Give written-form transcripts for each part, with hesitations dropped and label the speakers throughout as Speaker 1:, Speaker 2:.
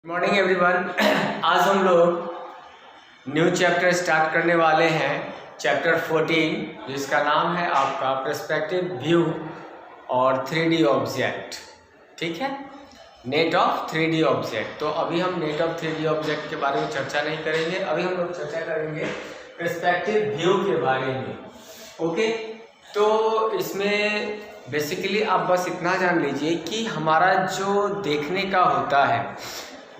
Speaker 1: Morning everyone. आज हम लोग न्यू चैप्टर स्टार्ट करने वाले हैं, चैप्टर 14, जिसका नाम है आपका पर्सपेक्टिव व्यू और 3D ऑब्जेक्ट। ठीक है, नेट ऑफ 3D ऑब्जेक्ट। तो अभी हम नेट ऑफ 3D ऑब्जेक्ट के बारे में चर्चा नहीं करेंगे, अभी हम लोग चर्चा करेंगे पर्सपेक्टिव व्यू के बारे में। ओके, तो इसमें बेसिकली आप बस इतना जान लीजिए कि हमारा जो देखने का होता है,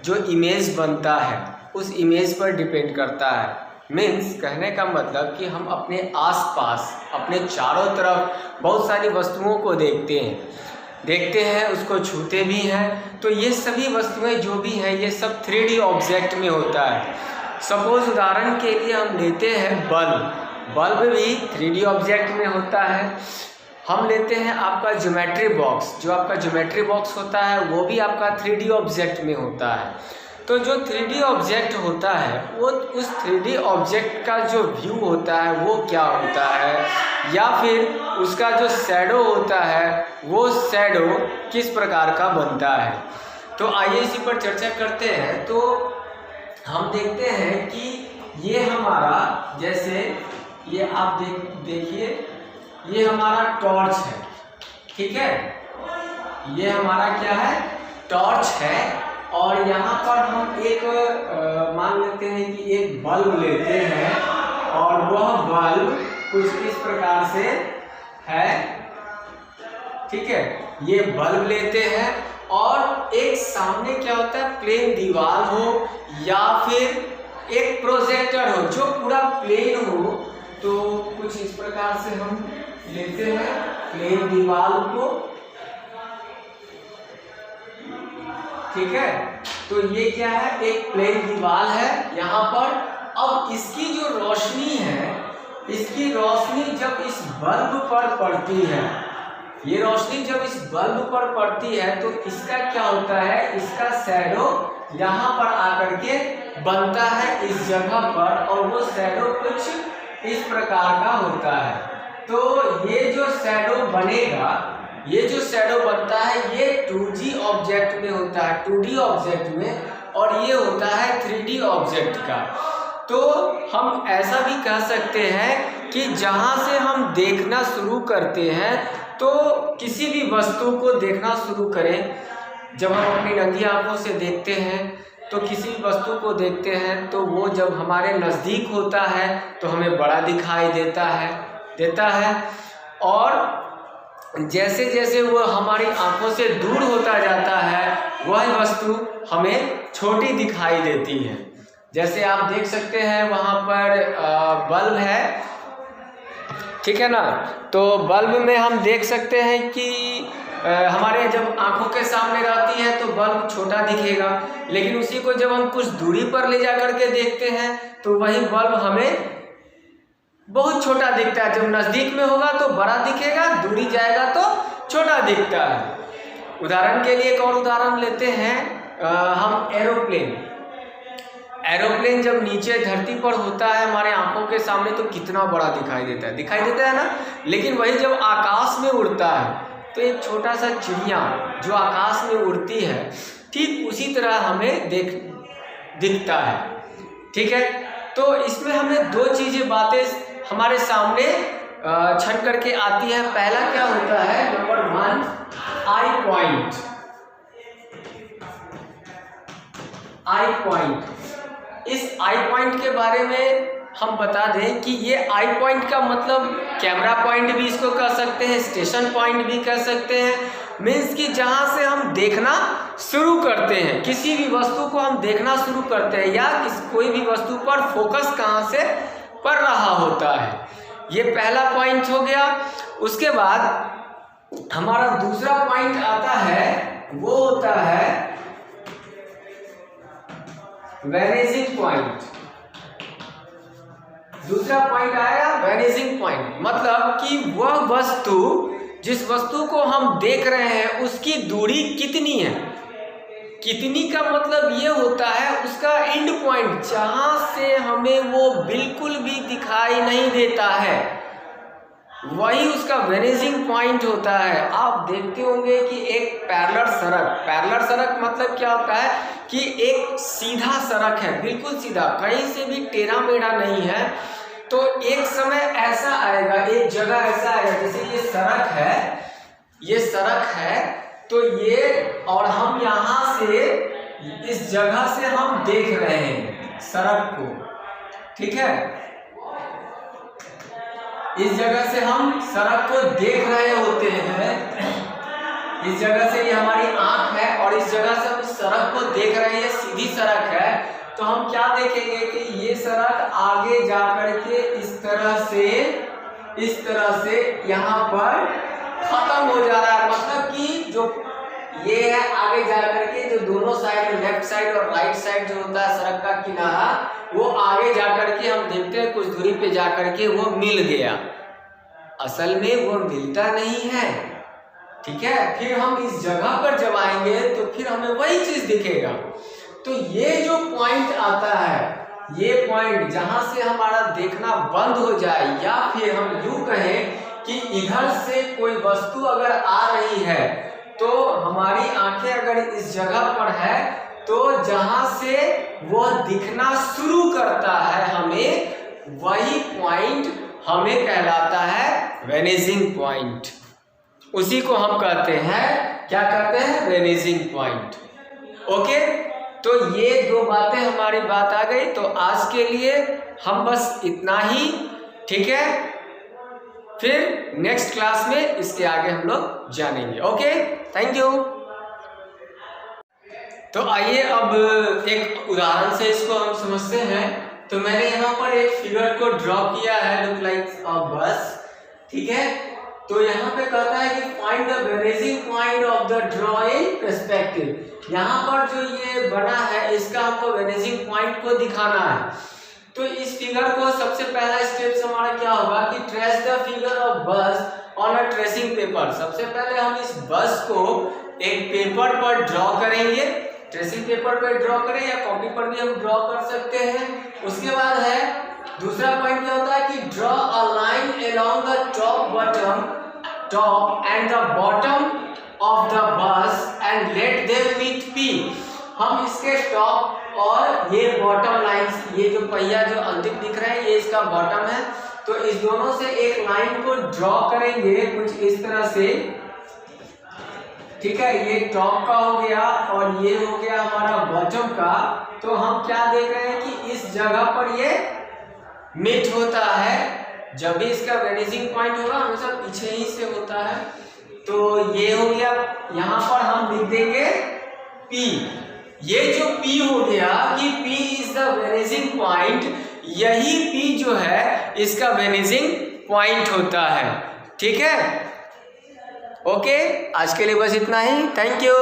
Speaker 1: जो इमेज बनता है, उस इमेज पर डिपेंड करता है। मीन्स कहने का मतलब कि हम अपने आसपास, अपने चारों तरफ बहुत सारी वस्तुओं को देखते हैं, उसको छूते भी हैं। तो ये सभी वस्तुएं जो भी हैं, ये सब 3D ऑब्जेक्ट में होता है। सपोज उदाहरण के लिए हम लेते हैं बल्ब भी 3D ऑब्जेक्ट में होता है। हम लेते हैं आपका ज्योमेट्री बॉक्स, जो आपका ज्योमेट्री बॉक्स होता है वो भी आपका 3D ऑब्जेक्ट में होता है। तो जो 3D ऑब्जेक्ट होता है वो उस 3D ऑब्जेक्ट का जो व्यू होता है वो क्या होता है, या फिर उसका जो शैडो होता है वो शैडो किस प्रकार का बनता है। तो आइए इसी पर चर्चा करते हैं। तो हम देखते हैं कि ये हमारा, जैसे ये आप देखिए, ये हमारा टॉर्च है। ठीक है, ये हमारा क्या है, टॉर्च है। और यहाँ पर हम एक मान लेते हैं कि एक बल्ब लेते हैं, और वह बल्ब कुछ इस प्रकार से है। ठीक है, ये बल्ब लेते हैं, और एक सामने क्या होता है, प्लेन दीवार हो या फिर एक प्रोजेक्टर हो जो पूरा प्लेन हो। तो कुछ इस प्रकार से हम लेते हैं प्लेन दीवार को। ठीक है, तो ये क्या है, एक प्लेन दीवार है यहाँ पर। अब इसकी जो रोशनी है, इसकी रोशनी जब इस बल्ब पर पड़ती है, ये रोशनी जब इस बल्ब पर पड़ती है, तो इसका क्या होता है, इसका शैडो यहाँ पर आकर के बनता है इस जगह पर, और वो शैडो कुछ इस प्रकार का होता है। तो ये जो शैडो बनेगा, ये जो शैडो बनता है, ये 2D ऑब्जेक्ट में होता है, 2D ऑब्जेक्ट में, और ये होता है 3D ऑब्जेक्ट का। तो हम ऐसा भी कह सकते हैं कि जहाँ से हम देखना शुरू करते हैं, तो किसी भी वस्तु को देखना शुरू करें, जब हम अपनी नंगी आंखों से देखते हैं, तो किसी भी वस्तु को देखते हैं, तो वो जब हमारे नज़दीक होता है तो हमें बड़ा दिखाई देता है, और जैसे जैसे वो हमारी आंखों से दूर होता जाता है, वह वस्तु हमें छोटी दिखाई देती है। जैसे आप देख सकते हैं वहाँ पर बल्ब है, ठीक है ना। तो बल्ब में हम देख सकते हैं कि हमारे जब आंखों के सामने रहती है तो बल्ब छोटा दिखेगा, लेकिन उसी को जब हम कुछ दूरी पर ले जा करके देखते हैं तो वही बल्ब हमें बहुत छोटा दिखता है। जब नज़दीक में होगा तो बड़ा दिखेगा, दूरी जाएगा तो छोटा दिखता है। उदाहरण के लिए एक और उदाहरण लेते हैं, हम एरोप्लेन जब नीचे धरती पर होता है हमारे आंखों के सामने, तो कितना बड़ा दिखाई देता है ना। लेकिन वही जब आकाश में उड़ता है, तो एक छोटा सा चिड़िया जो आकाश में उड़ती है, ठीक उसी तरह हमें दिखता है। ठीक है, तो इसमें हमें दो बातें हमारे सामने छन करके आती है। पहला क्या होता है, नंबर 1, आई पॉइंट। इस आई पॉइंट के बारे में हम बता दें कि ये आई पॉइंट का मतलब कैमरा पॉइंट भी इसको कह सकते हैं, स्टेशन पॉइंट भी कह सकते हैं। मीन्स कि जहाँ से हम देखना शुरू करते हैं, किसी भी वस्तु को हम देखना शुरू करते हैं, या कोई भी वस्तु पर फोकस कहाँ से पड़ रहा होता है, ये पहला पॉइंट हो गया। उसके बाद हमारा दूसरा पॉइंट आता है, वो होता है वेनिजिंग पॉइंट। दूसरा पॉइंट आया वेनिजिंग पॉइंट, मतलब कि वह वस्तु, जिस वस्तु को हम देख रहे हैं, उसकी दूरी कितनी है। कितनी का मतलब ये होता है उसका एंड पॉइंट, जहाँ से हमें वो बिल्कुल भी दिखाई नहीं देता है, वही उसका वेनिजिंग पॉइंट होता है। आप देखते होंगे कि एक पैरेलल सड़क मतलब क्या होता है कि एक सीधा सड़क है, बिल्कुल सीधा, कहीं से भी टेढ़ा मेढ़ा नहीं है। तो एक समय ऐसा आएगा, एक जगह ऐसा आएगा, जैसे ये सड़क है, ये सड़क है, तो ये, और हम यहाँ से इस जगह से हम देख रहे हैं सड़क को, ठीक है, इस जगह से हम सड़क को देख रहे होते हैं, इस जगह से ये हमारी आंख है और इस जगह से हम इस सड़क को देख रहे हैं, सीधी सड़क है। तो हम क्या देखेंगे कि ये सड़क आगे जाकर के इस तरह से यहाँ पर खत्म हो जा रहा है, मतलब कि जो ये है आगे जाकर के जो दोनों साइड, लेफ्ट साइड और राइट साइड जो होता है सड़क का किनारा, वो आगे जाकर के हम देखते हैं कुछ दूरी पे जाकर के वो मिल गया। असल में वो मिलता नहीं है, ठीक है। फिर हम इस जगह पर जब आएंगे तो फिर हमें वही चीज दिखेगा। तो ये जो पॉइंट आता है, ये पॉइंट जहां से हमारा देखना बंद हो जाए, या फिर हम यूं कहें कि इधर से कोई वस्तु अगर आ रही है तो हमारी आंखें अगर इस जगह पर है, तो जहां से वह दिखना शुरू करता है हमें, वही पॉइंट हमें कहलाता है वेनिसिंग पॉइंट। उसी को हम कहते हैं, क्या कहते हैं, वेनिसिंग पॉइंट। ओके, तो ये दो बातें हमारी बात आ गई। तो आज के लिए हम बस इतना ही, ठीक है। फिर नेक्स्ट क्लास में इसके आगे हम लोग जानेंगे। Okay, thank you. तो आइए अब एक उदाहरण से इसको हम समझते हैं। तो मैंने यहाँ पर एक फिगर को ड्रॉ किया है, लुक लाइक अ बस, ठीक है। तो यहाँ पे कहता है कि find the vanishing point of the drawing perspective. यहाँ पर जो ये बना है इसका हमको वेनिसिंग पॉइंट को दिखाना है। तो इस फिगर को सबसे पहला स्टेप हमारा क्या होगा कि ट्रेस द फिगर ऑफ बस ऑन अ ट्रेसिंग पेपर। सबसे पहले हम इस बस को एक पेपर पर ड्रॉ करेंगे, ट्रेसिंग पेपर पर ड्रॉ करें या कॉपी पर भी हम ड्रॉ कर सकते हैं। उसके बाद है दूसरा पॉइंट क्या होता है कि draw a line along the top and the bottom of the bus and let them meet P. हम इसके टॉप और ये बॉटम लाइंस, ये जो पहिया जो अंतिम दिख रहा है ये इसका बॉटम है, तो इस दोनों से एक लाइन को ड्रॉ करेंगे कुछ इस तरह से, ठीक है। ये टॉप का हो गया और ये हो गया हमारा बॉटम का। तो हम क्या देख रहे हैं कि इस जगह पर ये मीट होता है। जब भी इसका वेनिसिंग पॉइंट होगा हमेशा पीछे ही से होता है। तो ये हो गया, यहाँ पर हम लिख देंगे P। ये जो P हो गया कि P is the vanishing point, यही P जो है इसका वेनिसिंग पॉइंट होता है, ठीक है। ओके, आज के लिए बस इतना ही। Thank you.